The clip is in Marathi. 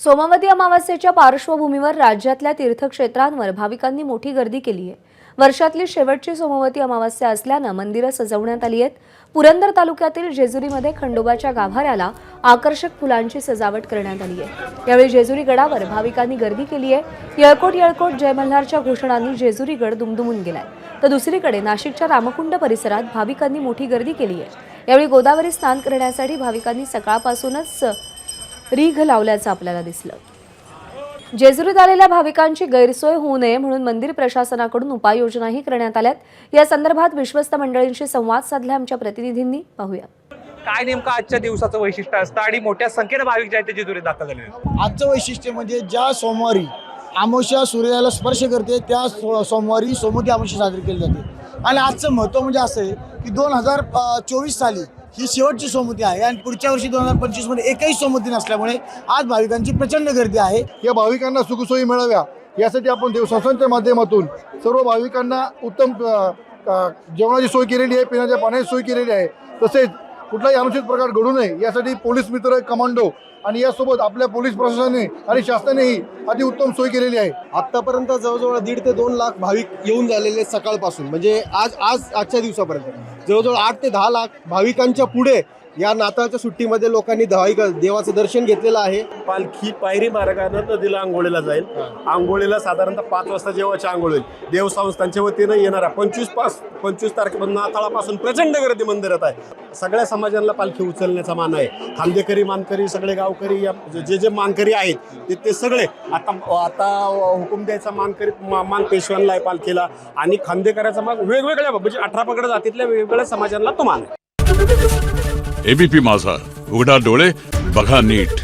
सोमवती अमावस्येच्या पार्श्वभूमीवर राज्यातल्या तीर्थक्षेत्रांवर भाविकांनी मोठी गर्दी केली आहे। वर्षातली शेवटची सोमवती अमावस्या असल्यानं मंदिरं सजवण्यात आली आहेत। पुरंदर तालुक्यातील जेजुरीमध्ये खंडोबाच्या गाभाऱ्याला आकर्षक फुलांची सजावट करण्यात आली आहे। यावेळी जेजुरी गडावर भाविकांनी गर्दी केली आहे। येळकोट येळकोट जय मल्हारच्या घोषणांनी जेजुरी गड दुमदुमून गेलाय, तर दुसरीकडे नाशिकच्या रामकुंड परिसरात भाविकांनी मोठी गर्दी केली आहे। यावेळी गोदावरी स्नान करण्यासाठी भाविकांनी सकाळपासूनच रीघ लावल्याचं आपल्याला दिसलं। जेजुरीत आलेल्या भाविकांची गैरसोय होऊ नये म्हणून मंदिर प्रशासनाकडून उपाययोजनाही करण्यात आल्यात। या संदर्भात विश्वस्त मंडळींशी संवाद साधला आमच्या प्रतिनिधींनी। पाहूया काय नेमकं आजच्या दिवसाचं वैशिष्ट्य असतं आणि मोठ्या संख्येने भाविक जे आहेत ते जेजुरीत दाखल झाले आहेत। आजचं वैशिष्ट्य म्हणजे ज्या सोमवारी अमावस्या सूर्याला स्पर्श करते त्या सोमवारी सोमवती अमावस्या साजरी केली जाते। आणि आजचं महत्त्व म्हणजे असं आहे की 2024 साली ही शेवटची सोमवती आहे आणि पुढच्या वर्षी 2025 मध्ये एकही सोमवती नसल्यामुळे आज भाविकांची प्रचंड गर्दी आहे। या भाविकांना सुखसोयी मिळाव्या यासाठी आपण देवस्थानच्या माध्यमातून सर्व भाविकांना उत्तम जेवणाची सोय केलेली आहे, पिण्याच्या पाण्याची सोय केलेली आहे। तसेच कुठलाही अनुचित प्रकार घडू नये यासाठी पोलीस मित्र, कमांडो आणि यासोबत आपल्या पोलीस प्रशासनाने आणि शासनानेही अतिउत्तम सोय केलेली आहे। आतापर्यंत जवळजवळ 1.5 ते 2 लाख भाविक येऊन झालेले सकाळपासून, म्हणजे आजच्या दिवसापर्यंत जवळजवळ 8 ते 10 लाख भाविकांच्या पुढे या नाताळच्या सुट्टीमध्ये लोकांनी देवाचं दर्शन घेतलेलं आहे। पालखी पायरी मार्गाने नदीला आंघोळीला जाईल। आंघोळीला साधारणतः 5 वाजता जेव्हाची आंघोळ होईल। देवस्थानच्या वतीनं येणाऱ्या 25 तारखेपासून नाताळापासून प्रचंड गर्दी मंदिरात आहे। सगळ्या समाजाला पालखी उचलण्याचा मान आहे। खांदेकरी, मानकरी, सगळे गावकरी, जे मानकरी आहेत ते सगळे आता हुकूम द्यायचा मान पेशव्यांना आहे पालखीला, आणि खांदेकऱ्याचा मान वेगवेगळ्या म्हणजे 18 पगड जातीतल्या वेगवेगळ्या समाजाला तो मान आहे। एबीपी माझा, उघडा डोळे बघा नीट।